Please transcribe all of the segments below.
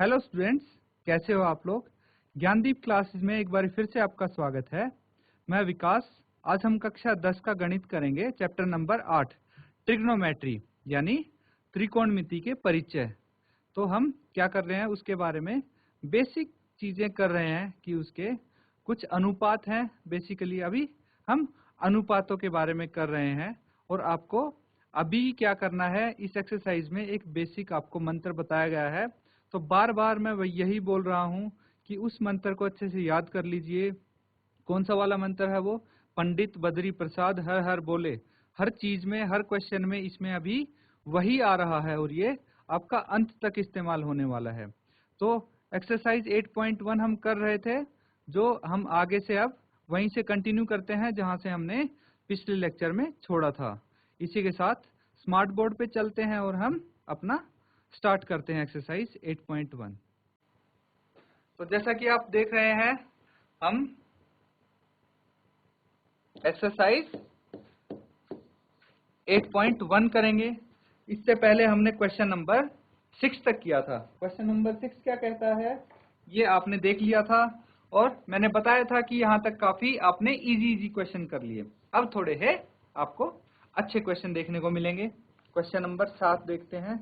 Hello students, कैसे हो आप लोग। ज्ञानदीप क्लासेस में एक बार फिर से आपका स्वागत है। मैं विकास। आज हम कक्षा 10 का गणित करेंगे, चैप्टर नंबर 8 ट्रिग्नोमेट्री यानी त्रिकोणमिति के परिचय। तो हम क्या कर रहे हैं उसके बारे में बेसिक चीजें कर रहे हैं कि उसके कुछ अनुपात हैं। बेसिकली अभी हम अनुपातों के बारे में कर रहे हैं और आपको अभी क्या करना है, इस एक्सरसाइज में एक बेसिक आपको मंत्र बताया गया है। तो बार बार मैं यही बोल रहा हूं कि उस मंत्र को अच्छे से याद कर लीजिए। कौन सा वाला मंत्र है वो? पंडित बद्री प्रसाद हर हर बोले। हर चीज में, हर क्वेश्चन में इसमें अभी वही आ रहा है और ये आपका अंत तक इस्तेमाल होने वाला है। तो एक्सरसाइज 8.1 हम कर रहे थे, जो हम आगे से अब वहीं से कंटिन्यू करते हैं जहां से हमने पिछले लेक्चर में छोड़ा था। इसी के साथ स्मार्ट बोर्ड पे चलते हैं और हम अपना स्टार्ट करते हैं एक्सरसाइज 8.1। तो जैसा कि आप देख रहे हैं, हम एक्सरसाइज 8.1 करेंगे। इससे पहले हमने क्वेश्चन नंबर 6 तक किया था। क्वेश्चन नंबर 6 क्या कहता है ये आपने देख लिया था और मैंने बताया था कि यहाँ तक काफी आपने इजी क्वेश्चन कर लिए। अब थोड़े है आपको अच्छे क्वेश्चन देखने को मिलेंगे। क्वेश्चन नंबर 7 देखते हैं।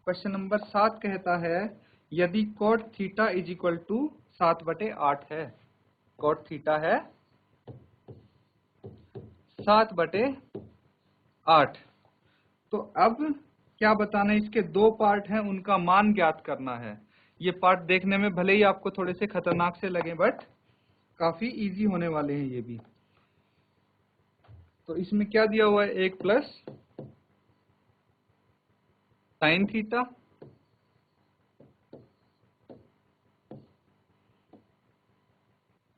क्वेश्चन नंबर 7 कहता है यदि cot theta is equal to 7/8 है। cot थीटा है 7/8। तो अब क्या बताना है, इसके दो पार्ट हैं, उनका मान ज्ञात करना है। ये पार्ट देखने में भले ही आपको थोड़े से खतरनाक से लगे बट काफी इजी होने वाले हैं ये भी। तो इसमें क्या दिया हुआ है, 1 प्लस साइन थीटा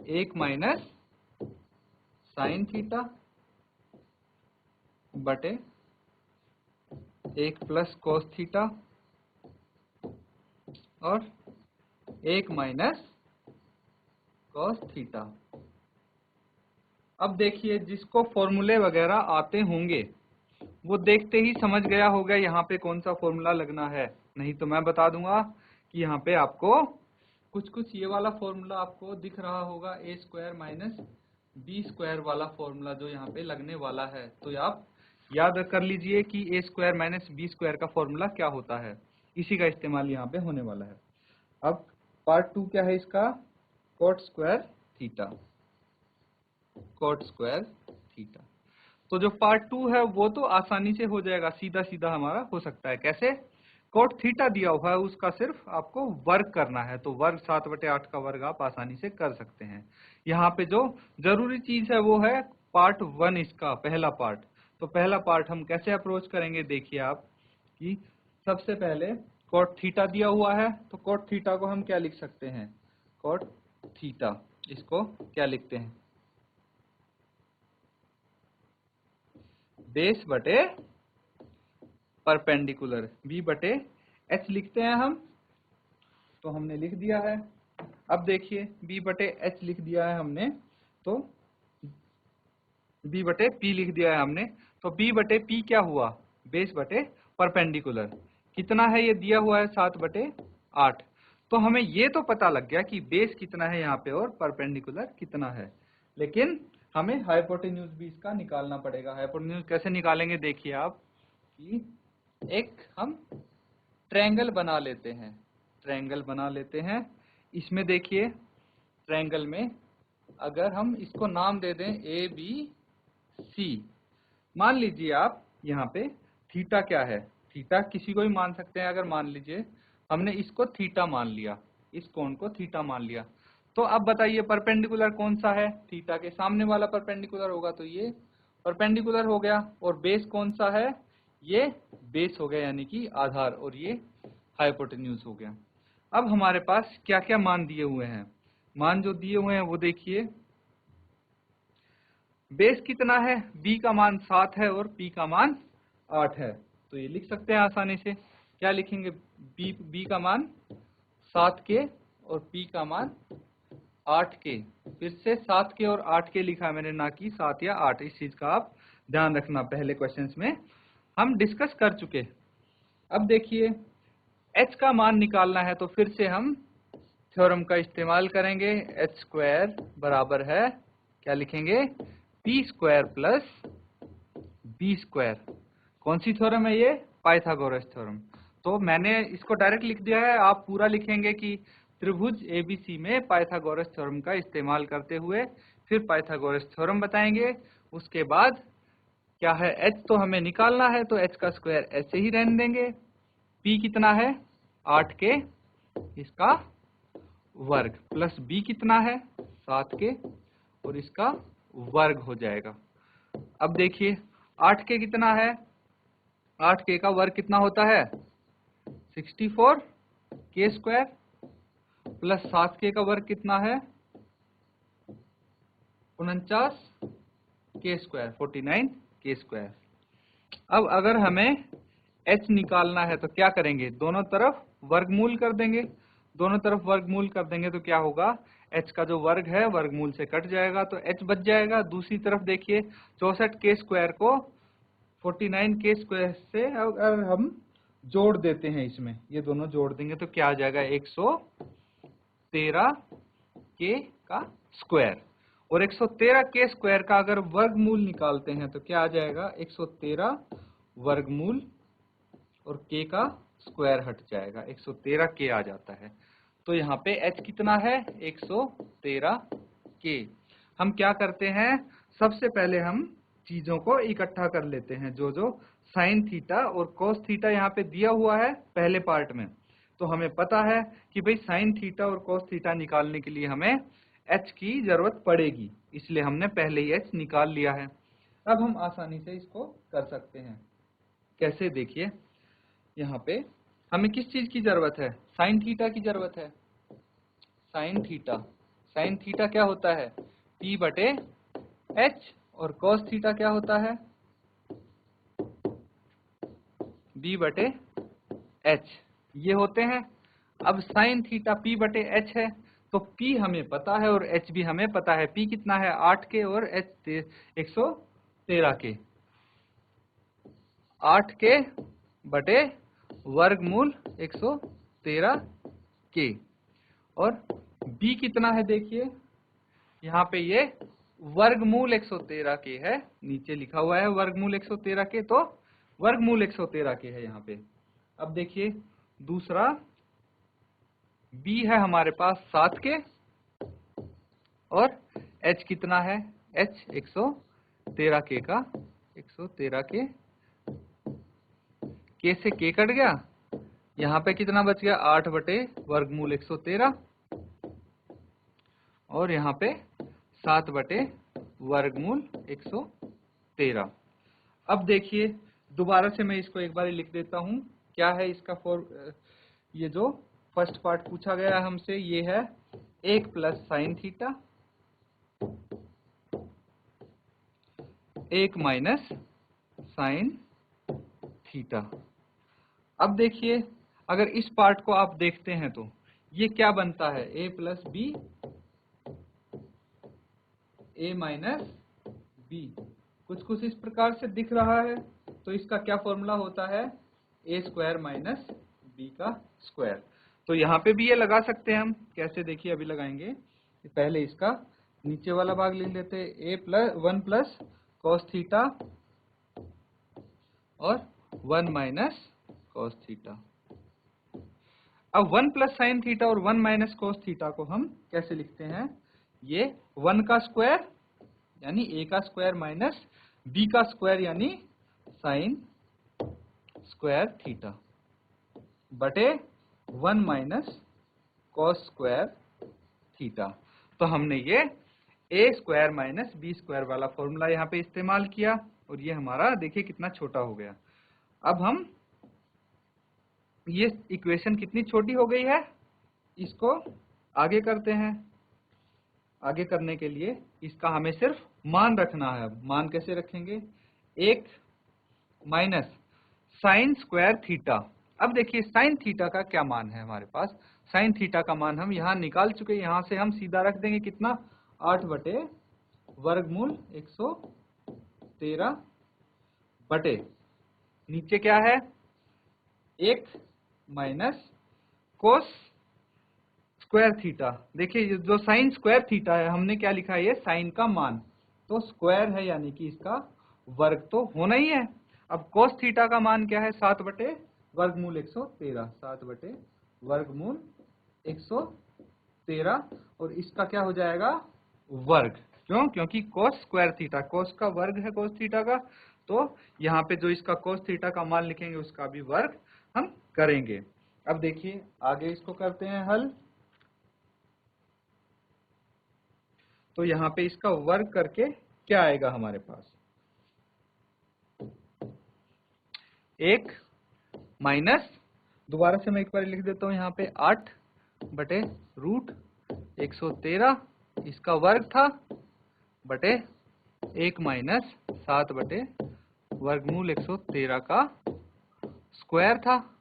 एक माइनस साइन थीटा बटे 1 प्लस कोस थीटा और 1 माइनस कोस थीटा। अब देखिए, जिसको फॉर्मूले वगैरह आते होंगे वो देखते ही समझ गया होगा यहाँ पे कौन सा फॉर्मूला लगना है। नहीं तो मैं बता दूंगा कि यहाँ पे आपको कुछ ये वाला फॉर्मूला आपको दिख रहा होगा, a² माइनस b² वाला फॉर्मूला जो यहाँ पे लगने वाला है। तो आप याद कर लीजिए कि a² माइनस b² का फॉर्मूला क्या होता है, इसी का इस्तेमाल यहाँ पे होने वाला है। अब पार्ट 2 क्या है इसका, cot² थीटा। cot² theta. तो जो पार्ट 2 है वो तो आसानी से हो जाएगा, सीधा सीधा हमारा हो सकता है। कैसे? cot थीटा दिया हुआ है, उसका सिर्फ आपको वर्ग करना है। तो वर्ग 7/8 का वर्ग आप आसानी से कर सकते हैं। यहाँ पे जो जरूरी चीज है वो है पार्ट 1, इसका पहला पार्ट। तो पहला पार्ट हम कैसे अप्रोच करेंगे, देखिए आप कि सबसे पहले cot थीटा दिया हुआ है, तो cot थीटा को हम क्या लिख सकते हैं, cot थीटा इसको क्या लिखते हैं, बेस बटे परपेंडिकुलर b/h लिखते हैं हम। तो हमने लिख दिया है। अब देखिए b/h लिख दिया है हमने, तो b/p लिख दिया है हमने। तो b/p क्या हुआ, बेस बटे परपेंडिकुलर। कितना है ये दिया हुआ है, 7/8। तो हमें ये तो पता लग गया कि बेस कितना है यहाँ पे और परपेंडिकुलर कितना है, लेकिन हमें हाइपोटेन्यूज भी इसका निकालना पड़ेगा। हाइपोटेन्यूज कैसे निकालेंगे, देखिए आप कि एक हम ट्रायंगल बना लेते हैं। ट्रायंगल बना लेते हैं। इसमें देखिए ट्रायंगल में अगर हम इसको नाम दे दें ABC, मान लीजिए आप यहाँ पे थीटा क्या है, थीटा किसी को भी मान सकते हैं। अगर मान लीजिए हमने इसको थीटा मान लिया, इस कोण को थीटा मान लिया, तो अब बताइए परपेंडिकुलर कौन सा है, थीटा के सामने वाला परपेंडिकुलर होगा, तो ये परपेंडिकुलर हो गया। और बेस कौन सा है, ये बेस हो गया यानी कि आधार, और ये हाइपोटेन्यूज हो गया। अब हमारे पास क्या क्या मान दिए हुए हैं, मान जो दिए हुए हैं वो देखिए। बेस कितना है, b का मान 7 है और p का मान 8 है। तो ये लिख सकते हैं आसानी से। क्या लिखेंगे, b का मान 7 के और p का मान 8 के। फिर से 7 के और 8 के लिखा है मैंने, ना कि 7 या 8। इस चीज का आप ध्यान रखना, पहले क्वेश्चंस में हम डिस्कस कर चुके। अब देखिए h का मान निकालना है तो फिर से हम थ्योरम का इस्तेमाल करेंगे। h स्क्वायर बराबर है, क्या लिखेंगे, p square plus b square. कौन सी थ्योरम है ये, पाइथागोरस थ्योरम। तो मैंने इसको डायरेक्ट लिख दिया है, आप पूरा लिखेंगे कि त्रिभुज एबीसी में पाइथागोरस थ्योरम का इस्तेमाल करते हुए फिर पाइथागोरस थ्योरम बताएंगे। उसके बाद क्या है, h तो हमें निकालना है तो h का स्क्वायर ऐसे ही रहने देंगे। p कितना है, 8 के इसका वर्ग प्लस b कितना है, 7 के और इसका वर्ग हो जाएगा। अब देखिए 8 के कितना है, 8 के का वर्ग कितना होता है, 64 के स्क्वायर प्लस 7 के का वर्ग कितना है, 49 के स्क्वायर, 49 के स्क्वायर। अब अगर हमें h निकालना है तो क्या करेंगे, दोनों तरफ वर्गमूल कर देंगे। दोनों तरफ वर्गमूल कर देंगे तो क्या होगा, h का जो वर्ग है वर्गमूल से कट जाएगा तो h बच जाएगा। दूसरी तरफ देखिए 64 के स्क्वायर को 49 के स्क्वायर से अगर हम जोड़ देते हैं, इसमें ये दोनों जोड़ देंगे तो क्या आ जाएगा, 113 के का स्क्वायर। और 113 के स्क्वायर का अगर वर्गमूल निकालते हैं तो क्या आ जाएगा, 113 वर्गमूल और k का स्क्वायर हट जाएगा, 113 के आ जाता है। तो यहाँ पे h कितना है, 113 के। हम क्या करते हैं, सबसे पहले हम चीजों को इकट्ठा कर लेते हैं। जो साइन थीटा और कोस थीटा यहाँ पे दिया हुआ है पहले पार्ट में, तो हमें पता है कि भाई साइन थीटा और कोस थीटा निकालने के लिए हमें h की जरूरत पड़ेगी, इसलिए हमने पहले ही h निकाल लिया है। अब हम आसानी से इसको कर सकते हैं। कैसे, देखिए यहाँ पे हमें किस चीज की जरूरत है, साइन थीटा की जरूरत है। साइन थीटा क्या होता है, p बटे h, और कॉस थीटा क्या होता है, b बटे h, ये होते हैं। अब साइन थीटा p बटे h है तो p हमें पता है और h भी हमें पता है। p कितना है, 8 के और h 113 के। 8 के बटे वर्गमूल 113 के। और b कितना है, देखिए यहाँ पे ये वर्गमूल 113 के है, नीचे लिखा हुआ है वर्गमूल 113 के, तो वर्गमूल 113 के है यहाँ पे। अब देखिए दूसरा b है हमारे पास 7 के, और h कितना है, h 113 के का, 113 के से k कट गया, यहाँ पे कितना बच गया, 8 बटे वर्गमूल 113, और यहाँ पे 7 बटे वर्गमूल 113। अब देखिए दोबारा से मैं इसको एक बार लिख देता हूँ। क्या है इसका ये जो फर्स्ट पार्ट पूछा गया है हमसे, ये है 1 plus sine theta 1 minus sine theta. अब देखिए अगर इस पार्ट को आप देखते हैं तो ये क्या बनता है, a plus B, a minus B, कुछ इस प्रकार से दिख रहा है। तो इसका क्या फॉर्मूला होता है, a स्क्वायर माइनस बी का स्क्वायर। तो यहाँ पे भी ये लगा सकते हैं हम, कैसे देखिए अभी लगाएंगे। पहले इसका नीचे वाला भाग लिख लेते हैं, वन प्लस कॉस थीटा और 1 माइनस कॉस थीटा। अब 1 प्लस साइन थीटा और 1 माइनस कॉस थीटा को हम कैसे लिखते हैं, ये 1 का स्क्वायर यानी a का स्क्वायर माइनस b का स्क्वायर यानी साइन स्क्वायर थीटा बटे 1 माइनस कॉस स्क्वायर थीटा। तो हमने ये a square minus b square वाला फॉर्मूला यहाँ पे इस्तेमाल किया, और ये हमारा देखिए कितना छोटा हो गया। अब हम ये इक्वेशन कितनी छोटी हो गई है, इसको आगे करते हैं। आगे करने के लिए इसका हमें सिर्फ मान रखना है। अब मान कैसे रखेंगे, 1 माइनस साइन स्क्वायर थीटा। अब देखिए साइन थीटा का क्या मान है हमारे पास, साइन थीटा का मान हम यहाँ निकाल चुके, यहाँ से हम सीधा रख देंगे कितना, 8 बटे वर्गमूल 113 बटे नीचे क्या है 1 माइनस कोस स्क्वायर थीटा। देखिए ये जो साइन स्क्वायर थीटा है हमने क्या लिखा है, ये साइन का मान, तो स्क्वायर है यानी कि इसका वर्ग तो होना ही है। अब कोस थीटा का मान क्या है, 7 बटे वर्गमूल 113, 7 बटे वर्गमूल 113, और इसका क्या हो जाएगा वर्ग। क्यों? क्योंकि कोस स्क्वायर थीटा, कोस का वर्ग है कोस थीटा का, तो यहाँ पे जो इसका कोस थीटा का मान लिखेंगे उसका भी वर्ग हम करेंगे। अब देखिए आगे इसको करते हैं हल। तो यहाँ पे इसका वर्ग करके क्या आएगा हमारे पास, 1 माइनस, दोबारा से मैं एक बार लिख देता हूँ यहाँ पे, 8 बटे रूट 113 इसका वर्ग था, बटे 1 माइनस 7 बटे वर्गमूल 113 का स्क्वायर था।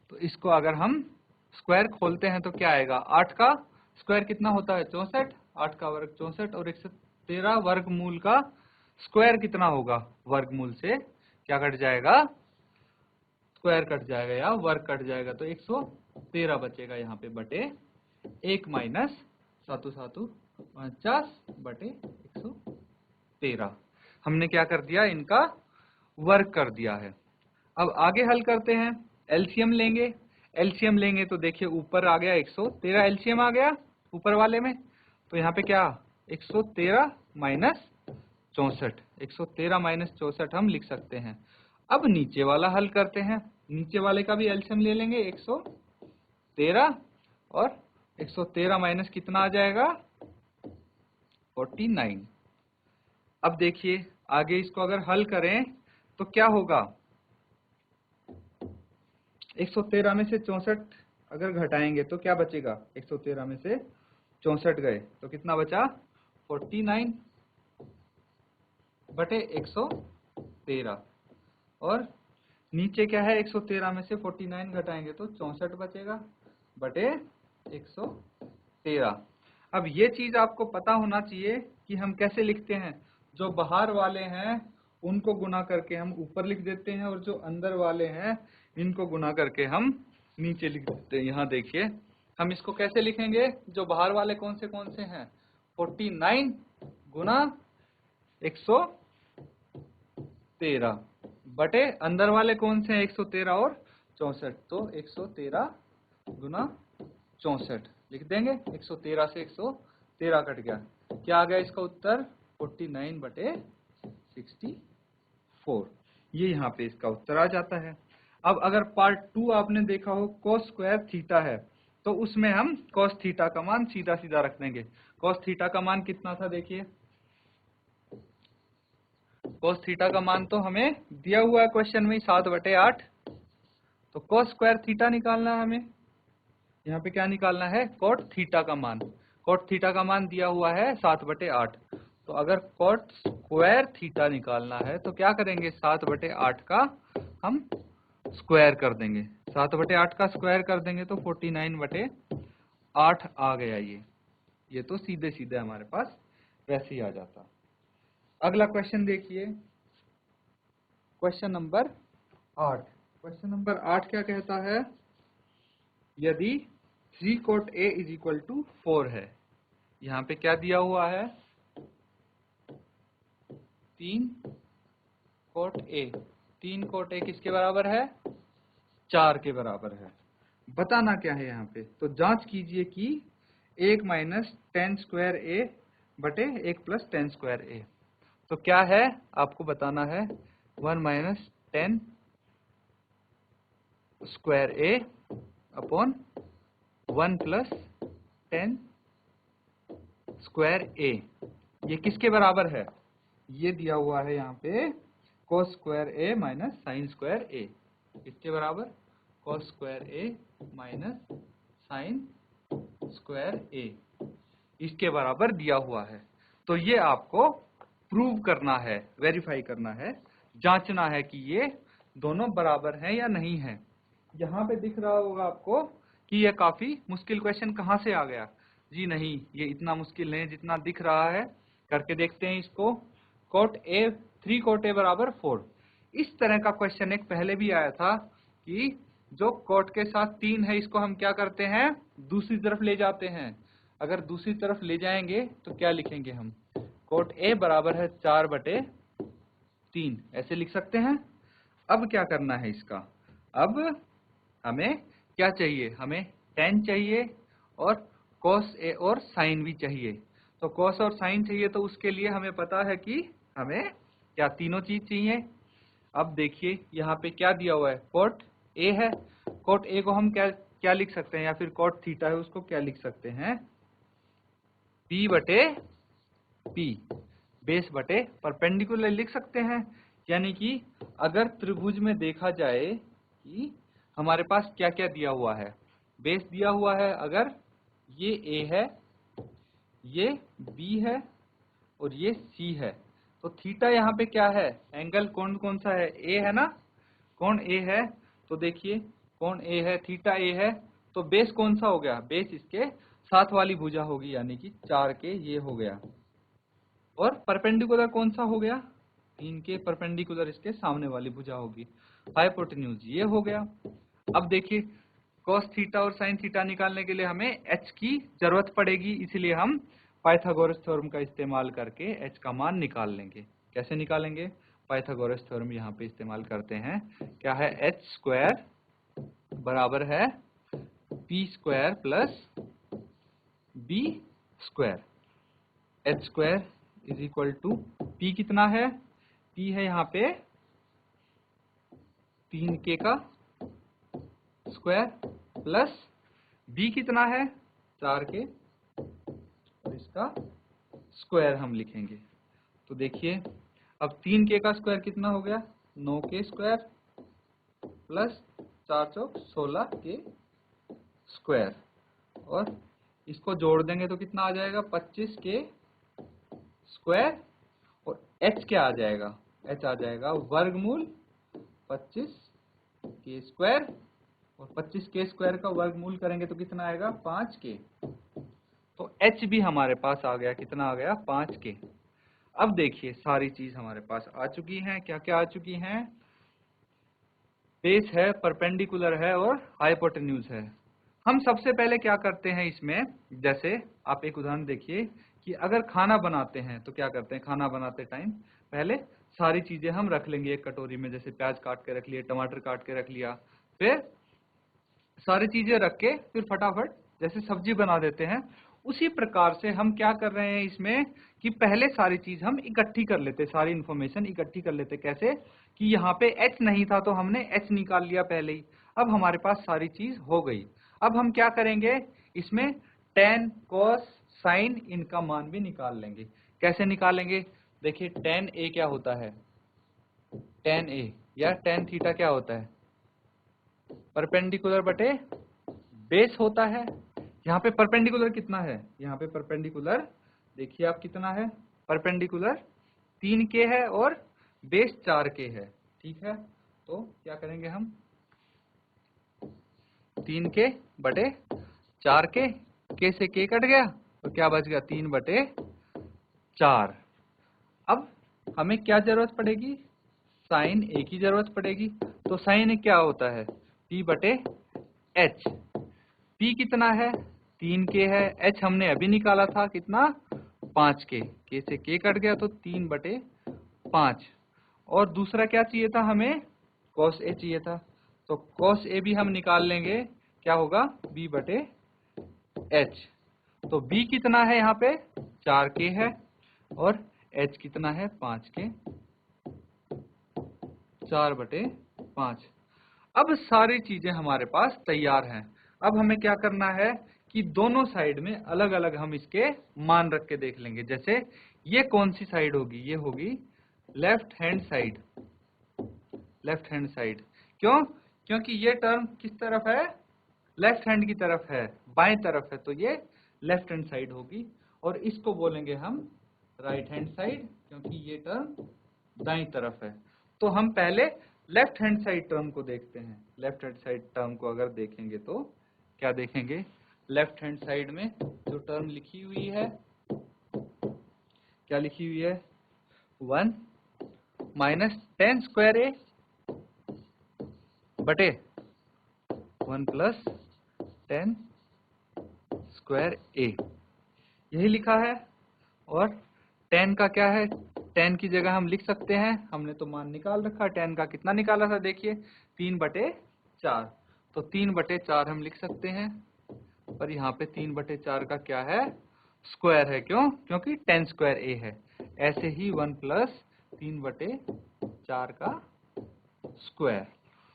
तो इसको अगर हम स्क्वायर खोलते हैं तो क्या आएगा, 8 का स्क्वायर कितना होता है 64, 8 का वर्ग 64, और 113 वर्गमूल का स्क्वायर कितना होगा, वर्गमूल से क्या कट जाएगा, स्क्वायर कट जाएगा या वर्ग कट जाएगा, तो 113 बचेगा यहाँ पे, बटे 1 माइनस 7 7 49 बटे 113। हमने क्या कर दिया, इनका वर्ग कर दिया है। अब आगे हल करते हैं, एलसीएम लेंगे। एलसीएम लेंगे तो देखिए ऊपर आ गया 113, एलसीएम आ गया ऊपर वाले में, तो यहाँ पे क्या 113 माइनस 64, 113 माइनस 64 हम लिख सकते हैं। अब नीचे वाला हल करते हैं, नीचे वाले का भी एलसीएम ले लेंगे, 113 और 113 माइनस कितना आ जाएगा 49। अब देखिए आगे इसको अगर हल करें तो क्या होगा, 113 में से 64 अगर घटाएंगे तो क्या बचेगा, 113 में से 64 गए तो कितना बचा 49 बटे 113, और नीचे क्या है 113 में से 49 घटाएंगे तो 64 बचेगा बटे 113। अब ये चीज आपको पता होना चाहिए कि हम कैसे लिखते हैं, जो बाहर वाले हैं उनको गुना करके हम ऊपर लिख देते हैं, और जो अंदर वाले हैं इनको गुना करके हम नीचे लिख देते हैं। यहाँ देखिए हम इसको कैसे लिखेंगे, जो बाहर वाले कौन से हैं, 49 गुना 113 बटे अंदर वाले कौन से हैं 113 और 64, तो 113 गुना 64 लिख देंगे। 113 से 113 कट गया, क्या आ गया इसका उत्तर 49 बटे 64, ये यहाँ पे इसका उत्तर आ जाता है। अब अगर पार्ट 2 आपने देखा हो कोस स्क्वायर थीटा है, तो उसमें हम कोस थीटा का मान सीधा सीधा रख देंगे। कोस थीटा का मान कितना था, देखिए कोस थीटा का मान तो हमें दिया हुआ है क्वेश्चन में 7 बटे 8, तो कोस स्क्वायर थीटा निकालना है हमें, यहाँ पे क्या निकालना है कोट थीटा का मान। कोट थीटा का मान दिया हुआ है 7 बटे 8, तो अगर कोट स्क्वायर थीटा निकालना है तो क्या करेंगे, 7 बटे 8 का हम स्क्वायर कर देंगे, 7 बटे 8 का स्क्वायर कर देंगे तो 49 बटे 8 आ गया। ये तो सीधे सीधे हमारे पास वैसे ही आ जाता। अगला क्वेश्चन देखिए, क्वेश्चन नंबर 8। क्वेश्चन नंबर 8 क्या कहता है, यदि 3 cot A is equal to 4 है, यहाँ पे क्या दिया हुआ है 3 cot A, 3 cot A किसके बराबर है 4 के बराबर है। बताना क्या है यहाँ पे, तो जांच कीजिए कि 1 माइनस 10 स्क्वायर A बटे 1 प्लस 10 स्क्वायर A, तो क्या है आपको बताना है 1 minus 10 square A upon 1 plus 10 square A, ये किसके बराबर है, ये दिया हुआ है यहाँ पे cos square A minus sine square A, किसके बराबर cos square A minus sine square A, इसके बराबर दिया हुआ है। तो ये आपको प्रूव करना है, वेरीफाई करना है, जांचना है कि ये दोनों बराबर हैं या नहीं है। यहाँ पे दिख रहा होगा आपको कि ये काफी मुश्किल क्वेश्चन कहाँ से आ गया, जी नहीं ये इतना मुश्किल नहीं जितना दिख रहा है। करके देखते हैं इसको, cot A 3 cot A बराबर 4, इस तरह का क्वेश्चन एक पहले भी आया था कि जो कोट के साथ 3 है इसको हम क्या करते हैं, दूसरी तरफ ले जाते हैं। अगर दूसरी तरफ ले जाएंगे तो क्या लिखेंगे हम, कोट ए बराबर है 4/3, ऐसे लिख सकते हैं। अब क्या करना है इसका, अब हमें क्या चाहिए, हमें tan चाहिए और cos A और sin भी चाहिए। तो cos और sin चाहिए तो उसके लिए हमें पता है कि हमें क्या तीनों चीज चाहिए। अब देखिए यहाँ पे क्या दिया हुआ है, कोट A है, कोट A को हम क्या क्या लिख सकते हैं, या फिर कोट थीटा है उसको क्या लिख सकते हैं, P/P, बेस बटे परपेंडिकुलर लिख सकते हैं। यानी कि अगर त्रिभुज में देखा जाए कि हमारे पास क्या क्या दिया हुआ है, बेस दिया हुआ है, अगर ये A है, ये B है और ये C है, तो थीटा यहाँ पे क्या है, एंगल कौन कौन सा है, A है ना, कौन A है, तो देखिए कौन A है, थीटा A है, तो बेस कौन सा हो गया, बेस इसके साथ वाली भुजा होगी, यानी कि 4 के ये हो गया। और परपेंडिकुलर कौन सा हो गया, 3 के परपेंडिकुलर इसके सामने वाली भुजा होगी, हाइपोटेन्यूज ये हो गया। अब देखिए cos थीटा और sin थीटा निकालने के लिए हमें h की जरूरत पड़ेगी, इसलिए हम पाइथागोरस थ्योरम का इस्तेमाल करके h का मान निकाल लेंगे। कैसे निकालेंगे, पाइथागोरस थ्योरम यहाँ पे इस्तेमाल करते हैं। क्या है, h स्क्वायर बराबर है p square plus b square, h square is equal to p कितना है, p है यहाँ पे 3k का स्क्वायर प्लस b कितना है 4k, और इसका स्क्वायर हम लिखेंगे। तो देखिए अब 3k का स्क्वायर कितना हो गया, 9k स्क्वायर प्लस 4 चौक 16k स्क्वायर, और इसको जोड़ देंगे तो कितना आ जाएगा 25k स्क्वायर, और h क्या आ जाएगा, h आ जाएगा वर्गमूल 25k स्क्वायर, और 25k स्क्वायर का वर्गमूल करेंगे तो कितना आएगा 5k, तो h भी हमारे पास आ गया, कितना आ गया 5k। अब देखिए सारी चीज हमारे पास आ चुकी हैं, क्या क्या आ चुकी हैं, बेस है, परपेंडिकुलर है और हाइपोटेन्यूज है। हम सबसे पहले क्या करते हैं इसमें, जैसे आप एक उदाहरण देखिए कि अगर खाना बनाते हैं तो क्या करते हैं, खाना बनाते टाइम पहले सारी चीजें हम रख लेंगे एक कटोरी में, जैसे प्याज काट के रख लिया, टमाटर काट के रख लिया, फिर सारी चीजें रख के फिर फटाफट जैसे सब्जी बना देते हैं। उसी प्रकार से हम क्या कर रहे हैं इसमें कि पहले सारी चीज हम इकट्ठी कर लेते, सारी इंफॉर्मेशन इकट्ठी कर लेते। कैसे कि यहाँ पे h नहीं था तो हमने h निकाल लिया पहले ही, अब हमारे पास सारी चीज हो गई। अब हम क्या करेंगे इसमें tan cos sin इनका मान भी निकाल लेंगे। कैसे निकालेंगे, देखिए tan a क्या होता है, tan a या tan थीटा क्या होता है, परपेंडिकुलर बटे बेस होता है। यहाँ पे परपेंडिकुलर कितना है, यहाँ पे परपेंडिकुलर देखिए आप कितना है, परपेंडिकुलर 3k है और बेस 4k है, ठीक है। तो क्या करेंगे हम, 3k बटे 4k, k से k कट गया तो क्या बच गया 3/4। अब हमें क्या जरूरत पड़ेगी, साइन a की जरूरत पड़ेगी। तो साइन a क्या होता है, p/h, p कितना है 3k है, h हमने अभी निकाला था कितना 5k, k से k कट गया तो 3/5। और दूसरा क्या चाहिए था हमें, cos a चाहिए था, तो cos a भी हम निकाल लेंगे, क्या होगा b/h। तो b कितना है यहाँ पे 4k है और h कितना है 5k, 4/5। अब सारी चीजें हमारे पास तैयार हैं। अब हमें क्या करना है कि दोनों साइड में अलग अलग हम इसके मान रख के देख लेंगे। जैसे ये कौन सी साइड होगी, ये होगी left hand side, left hand side. क्यों, क्योंकि ये टर्म किस तरफ है, लेफ्ट हैंड की तरफ है, बाएं तरफ है, तो ये लेफ्ट हैंड साइड होगी। और इसको बोलेंगे हम राइट हैंड साइड, क्योंकि ये टर्म दाईं तरफ है। तो हम पहले लेफ्ट हैंड साइड टर्म को देखते हैं। लेफ्ट हैंड साइड टर्म को अगर देखेंगे तो क्या देखेंगे, लेफ्ट हैंड साइड में जो टर्म लिखी हुई है, क्या लिखी हुई है, 1 माइनस tan स्क्वायर a बटे 1 प्लस 10 स्क्वायर ए, यही लिखा है। और 10 का क्या है, 10 की जगह हम लिख सकते हैं, हमने तो मान निकाल रखा, 10 का कितना निकाला था देखिए 3/4, तो 3/4 हम लिख सकते हैं। पर यहाँ पे 3/4 का क्या है, स्क्वायर है, क्यों, क्योंकि 10 स्क्वायर ए है। ऐसे ही 1 प्लस 3/4 का स्क्वायर,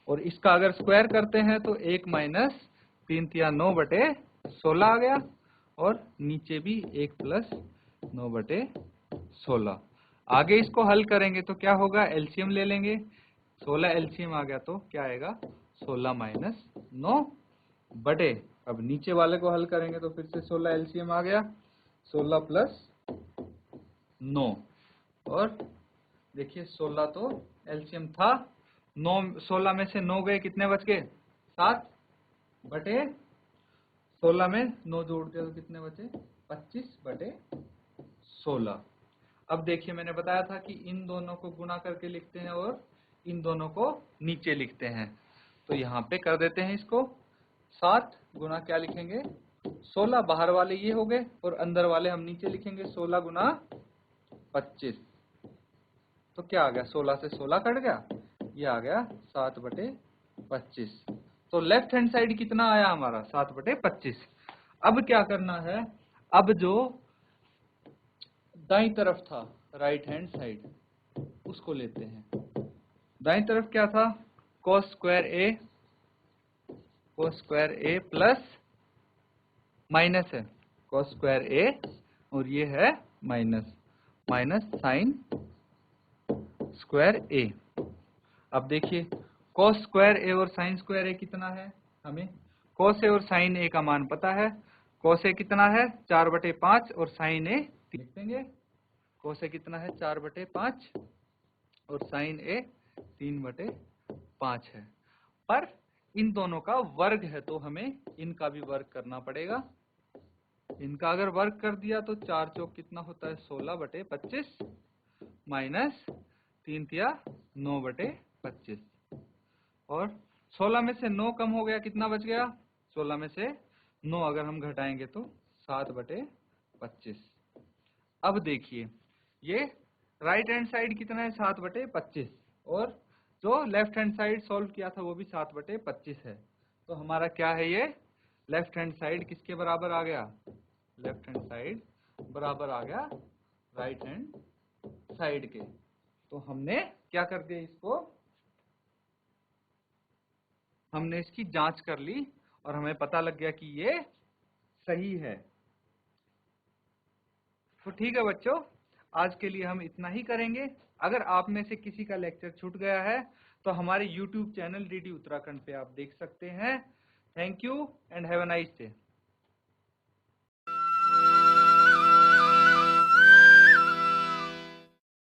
और इसका अगर स्क्वायर करते हैं तो 1 माइनस 3 9/16 आ गया, और नीचे भी 1 प्लस 9/16। आगे इसको हल करेंगे तो क्या होगा, एलसीएम ले लेंगे, 16 एलसीएम आ गया तो क्या आएगा 16 माइनस 9 बटे, अब नीचे वाले को हल करेंगे तो फिर से 16 एलसीएम आ गया, 16 प्लस 9, और देखिए 16 तो एलसीएम था, 9 16 में से 9 गए, कितने बच गए 7 बटे 16 में 9 जोड़ दिया तो कितने बचे 25/16। अब देखिए मैंने बताया था कि इन दोनों को गुणा करके लिखते हैं और इन दोनों को नीचे लिखते हैं, तो यहाँ पे कर देते हैं इसको, 7 गुना क्या लिखेंगे 16, बाहर वाले ये हो गए और अंदर वाले हम नीचे लिखेंगे 16 गुना 25, तो क्या आ गया 16 से 16 कट गया, ये आ गया 7/25। तो लेफ्ट हैंड साइड कितना आया हमारा 7/25। अब क्या करना है, अब जो दाईं तरफ था राइट हैंड साइड उसको लेते हैं। दाईं तरफ क्या था, cos स्क्वायर ए प्लस माइनस है cos स्क्वायर ए, और ये है माइनस साइन स्क्वायर ए। अब देखिए cos स्क्वायर ए और साइन स्क्वायर ए कितना है, हमें cos ए और साइन ए का मान पता है, cos ए कितना है 4/5 और साइन ए लिख देंगे, cos ए कितना है 4/5 और साइन ए 3/5 है। पर इन दोनों का वर्ग है तो हमें इनका भी वर्ग करना पड़ेगा। इनका अगर वर्ग कर दिया तो 4 चौक कितना होता है 16/25 माइनस 3 तिया 9/25, और 16 में से 9 कम हो गया, कितना बच गया 16 में से 9 अगर हम घटाएंगे तो 7/25। अब देखिए ये राइट हैंड साइड कितना है 7/25, और जो लेफ्ट हैंड साइड सॉल्व किया था वो भी 7/25 है, तो हमारा क्या है, ये लेफ्ट हैंड साइड किसके बराबर आ गया, लेफ्ट हैंड साइड बराबर आ गया राइट हैंड साइड के। तो हमने क्या कर दिया, इसको हमने इसकी जांच कर ली और हमें पता लग गया कि ये सही है। तो ठीक है बच्चों, आज के लिए हम इतना ही करेंगे। अगर आप में से किसी का लेक्चर छूट गया है तो हमारे YouTube चैनल डीडी उत्तराखंड पे आप देख सकते हैं। Thank you and have a nice day.